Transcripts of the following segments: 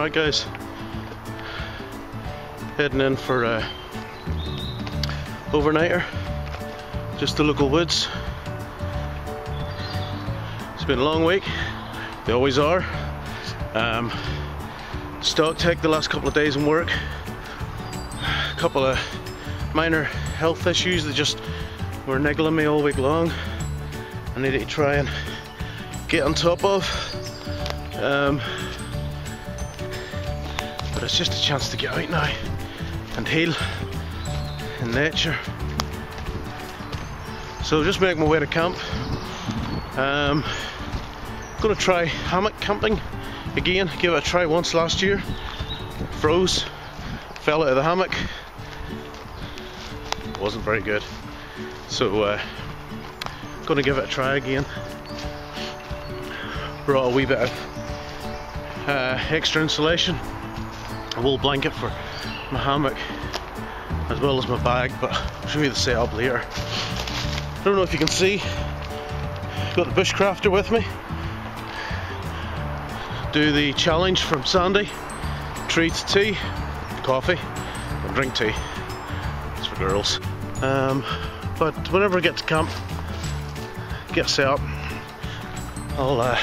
Alright guys, heading in for a overnighter, just the local woods. It's been a long week, they always are. Stock take the last couple of days in work, a couple of minor health issues that just were niggling me all week long. I needed to try and get on top of. But it's just a chance to get out now and heal in nature. So just make my way to camp. I'm gonna try hammock camping again. Gave it a try once last year. Froze, fell out of the hammock. Wasn't very good. So gonna give it a try again. Brought a wee bit of extra insulation, a wool blanket for my hammock, as well as my bag, but I'll show you the setup later. I don't know if you can see, got the bushcrafter with me. Do the challenge from Sandy, treat tea, coffee, and drink tea. It's for girls. But whenever I get to camp, get set up, I'll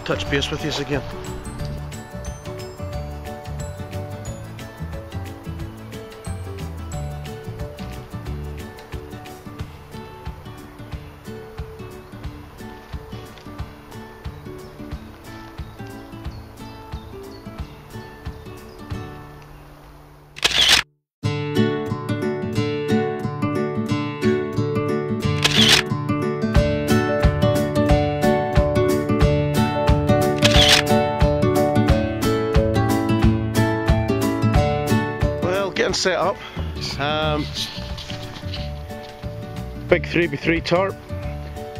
touch base with you again. Set up, big 3x3 tarp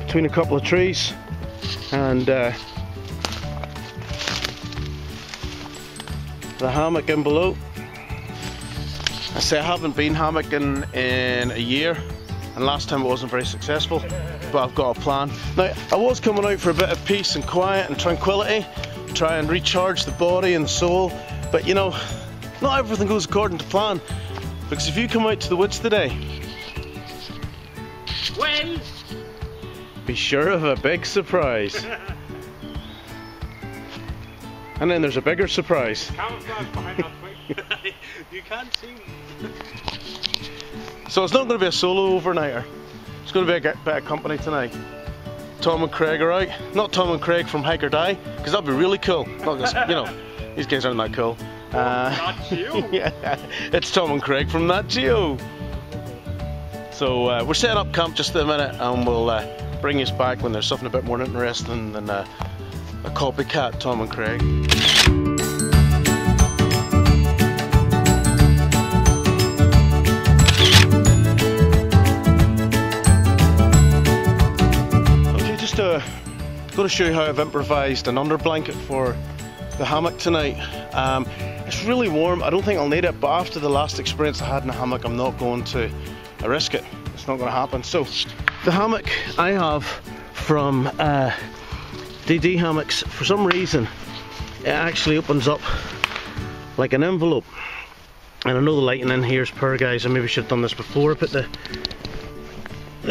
between a couple of trees, and the hammock in below. I say I haven't been hammocking in a year, and last time it wasn't very successful, but I've got a plan. Now, I was coming out for a bit of peace and quiet and tranquility, try and recharge the body and the soul, but you know, not everything goes according to plan, because if you come out to the woods today, well, be sure of a big surprise. And then there's a bigger surprise. Camouflage behind that twig. You can't see me. So it's not going to be a solo overnighter. It's going to be a bit of company tonight. Tom and Craig are out. Not Tom and Craig from Hike or Die, because that'd be really cool. Not just, you know, these guys aren't that cool. Nat Geo. Yeah, it's Tom and Craig from Nat Geo. So we're setting up camp just in a minute, and we'll bring you back when there's something a bit more interesting than a copycat Tom and Craig. Okay, just going to show you how I've improvised an under blanket for the hammock tonight. It's really warm. I don't think I'll need it, but after the last experience I had in a hammock, I'm not going to risk it. It's not going to happen. So the hammock I have from DD Hammocks, for some reason it actually opens up like an envelope, and I know the lighting in here is poor, guys. I maybe should have done this before I put the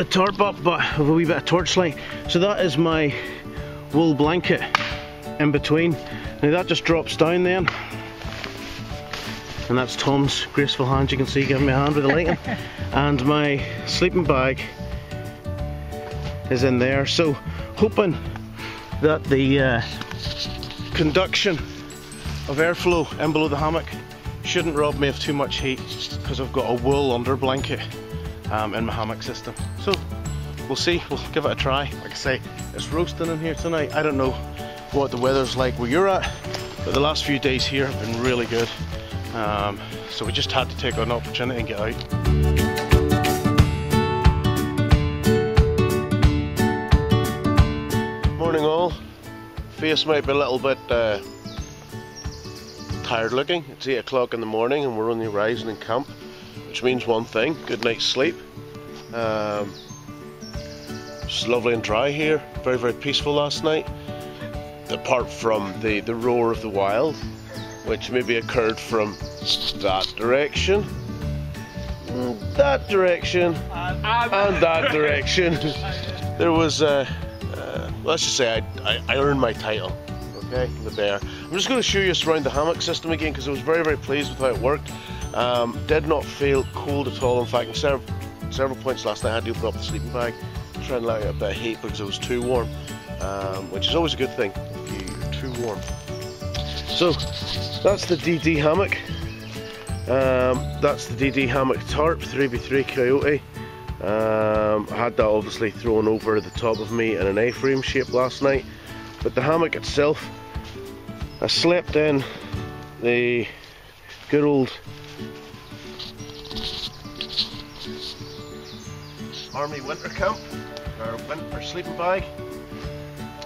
tarp up, but with a wee bit of torchlight. So that is my wool blanket in between. Now that just drops down then, and that's Tom's graceful hand, you can see, giving me a hand with the lighting. And my sleeping bag is in there, so hoping that the conduction of airflow in below the hammock shouldn't rob me of too much heat, because I've got a wool under blanket in my hammock system. So we'll see, we'll give it a try. Like I say, it's roasting in here tonight. I don't know what the weather's like where you're at, but the last few days here have been really good. So we just had to take an opportunity and get out. Morning all. Face might be a little bit tired looking. It's 8 o'clock in the morning and we're only rising in camp, which means one thing: good night's sleep. It's lovely and dry here. Very, very peaceful last night, apart from the roar of the wild. which maybe occurred from that direction, and that direction, and that direction. There was, let's just say I earned my title, okay, the bear. I'm just going to show you around the hammock system again because I was very, very pleased with how it worked. Did not feel cold at all. In fact, in several points last night I had to open up the sleeping bag, try and let out a bit of heat because it was too warm, which is always a good thing if you're too warm. So that's the DD hammock. That's the DD hammock tarp, 3x3 Coyote. I had that obviously thrown over the top of me in an A-frame shape last night, but the hammock itself, I slept in the good old Army winter camp, or winter sleeping bag,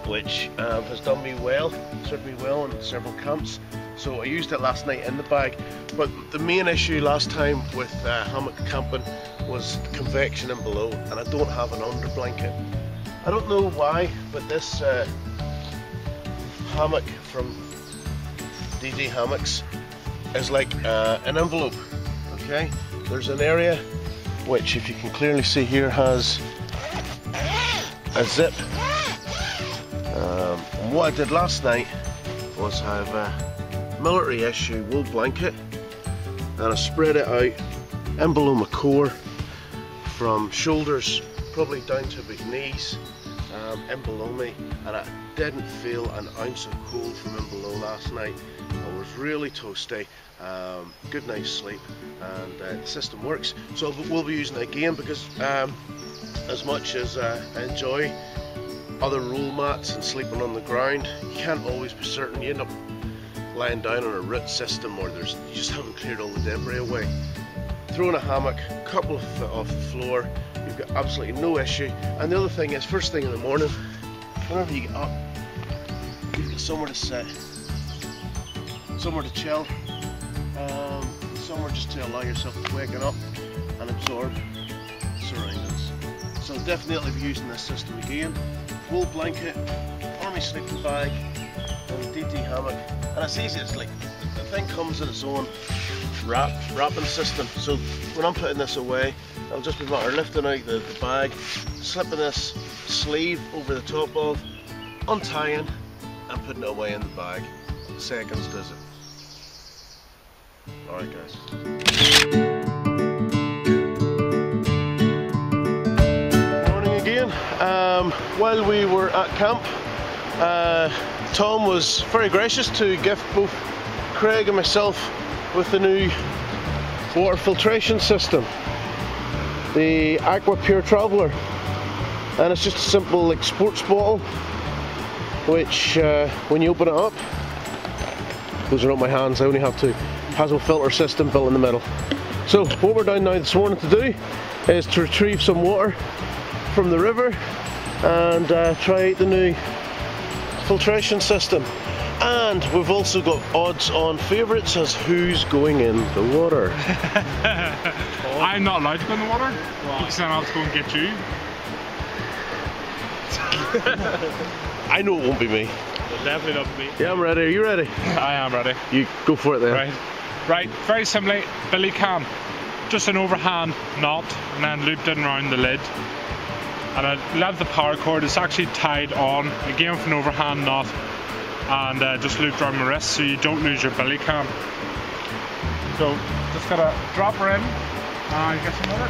which has done me well, served me well in several camps. So I used it last night in the bag, but the main issue last time with hammock camping was convection in below, and I don't have an under blanket. I don't know why, but this hammock from DD Hammocks is like an envelope, okay? There's an area which, if you can clearly see here, has a zip. And what I did last night was have a military issue wool blanket, and I spread it out in below my core from shoulders probably down to about knees, in below me, and I didn't feel an ounce of cold from in below last night. I was really toasty, good night's sleep, and the system works. So we'll be using it again because as much as I enjoy other roll mats and sleeping on the ground, you can't always be certain. You end up lying down on a root system, or you just haven't cleared all the debris away. Throwing a hammock a couple of foot off the floor, you've got absolutely no issue. And the other thing is, first thing in the morning, whenever you get up, you've got somewhere to sit, somewhere to chill, somewhere just to allow yourself to waken up and absorb surroundings. So definitely be using this system again. Wool blanket, Army sleeping bag, and DD hammock. And it's easy, it's like, the thing comes in its own wrapping system. So when I'm putting this away, I'll just be a matter of lifting out the bag, slipping this sleeve over the top of, untying, and putting it away in the bag. Seconds does it. Alright guys. Morning again. While we were at camp, Tom was very gracious to gift both Craig and myself with the new water filtration system, the Aqua Pure Traveller, and it's just a simple like sports bottle, which when you open it up, those are not my hands, I only have two, has a filter system built in the middle. So what we're down now this morning to do is to retrieve some water from the river and try out the new filtration system. And we've also got odds on favourites as who's going in the water. I'm not allowed to go in the water because then I'll have to go and get you. I know it won't be me. It'll definitely not be me. Yeah, I'm ready. Are you ready? I am ready. You go for it then. Right. Very simply, billy cam, just an overhand knot, and then looped in around the lid. And I left the power cord. It's actually tied on again with an overhand knot, and just looped around my wrist so you don't lose your billy cam. So just gotta drop her in and get some water.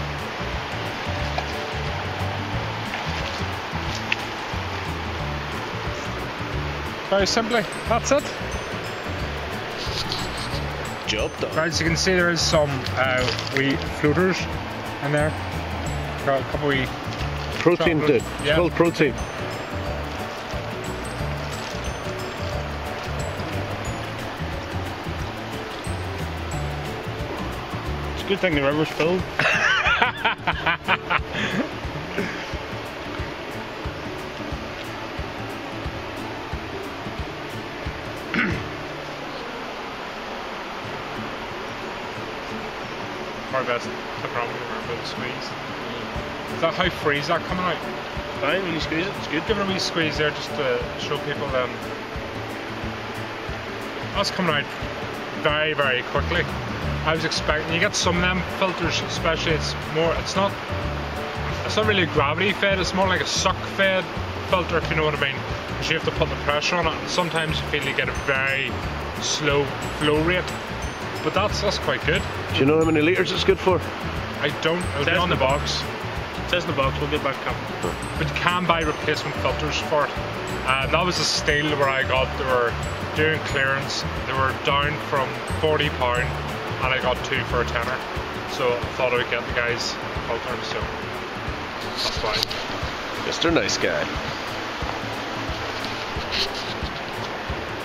Very simply, that's it. Job done. Right, as you can see, there is some wee floaters in there. Got a couple wee protein, dude. Yeah. It's called protein. It's a good thing the river's filled. Our best to probably remember the squeeze. Is that how free is that coming out? Fine, when you squeeze it, it's good. Give it a wee squeeze there just to show people that's coming out very, very quickly. I was expecting, you get some of them filters, especially it's not really gravity fed, it's more like a suck fed filter, if you know what I mean, because you have to put the pressure on it, and sometimes you feel you get a very slow flow rate, but that's quite good. Do you know how many litres it's good for? I don't, it'll be on the box. It says in the box, we'll get back up. But you can buy replacement filters for it. That was a steel where I got, they were doing clearance, they were down from £40 and I got 2 for a tenner. So I thought I would get the guys filter, so that's why. Mr. Nice Guy.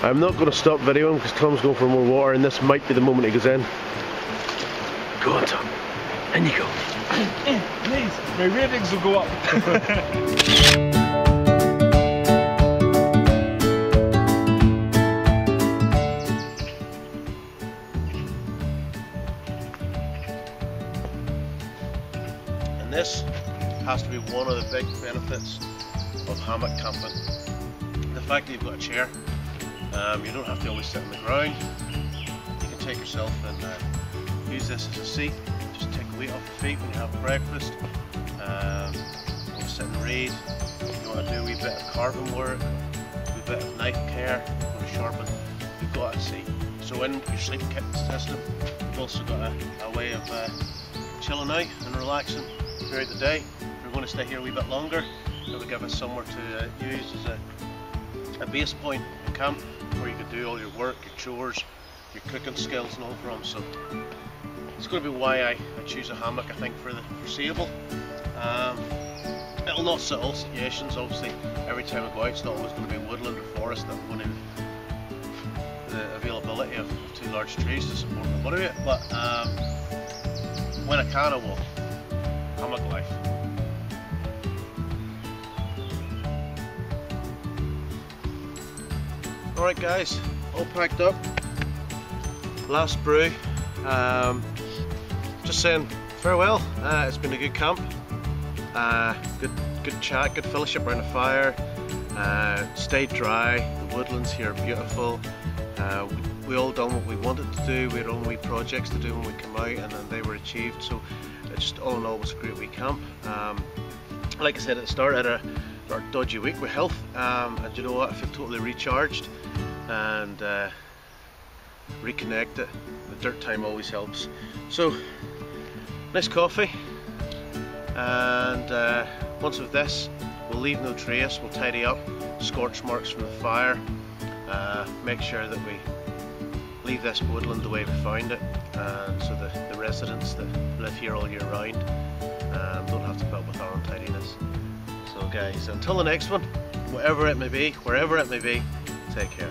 I'm not going to stop videoing because Tom's going for more water, and this might be the moment he goes in. Go on, Tom. In you go. Please, my ratings will go up. And this has to be one of the big benefits of hammock camping. The fact that you've got a chair, you don't have to always sit on the ground. You can take yourself and use this as a seat. Just take the weight off your feet when you have breakfast. You want to sit and read. You want to do a wee bit of carving work, a wee bit of knife care, you want to sharpen. You've got a seat. So in your sleep kit system, you've also got a way of chilling out and relaxing throughout the day. If you're going to stay here a wee bit longer, it will give us somewhere to use as a base point in camp where you can do all your work, your chores, your cooking skills and all from. So it's going to be why I choose a hammock, I think, for the foreseeable. It'll not suit all situations, obviously. Every time I go out, it's not always going to be woodland or forest. I'm going to the availability of 2 large trees to support my body weight, but when I can, I will. Hammock life. Alright guys, all packed up. Last brew. Just saying farewell. It's been a good camp. Good chat, good fellowship around the fire. Stayed dry. The woodlands here are beautiful. We all done what we wanted to do. We had our own wee projects to do when we came out, and then they were achieved. So just all in all, it was a great wee camp. Like I said at the start, I had a dodgy week with health, and you know what? I feel totally recharged and reconnected. The dirt time always helps. So nice coffee, and once with this, we'll leave no trace. We'll tidy up scorch marks from the fire, make sure that we leave this woodland the way we found it, so the residents that live here all year round don't have to put up with our untidiness. So guys, until the next one, whatever it may be, wherever it may be, take care.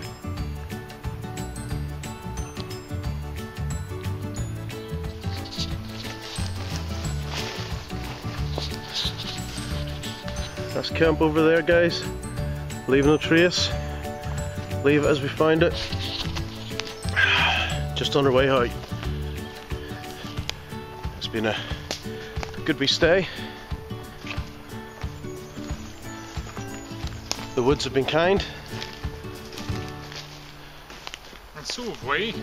That's camp over there, guys. Leave no trace. Leave it as we find it. Just on our way out. It's been a good wee stay. The woods have been kind. And so have we.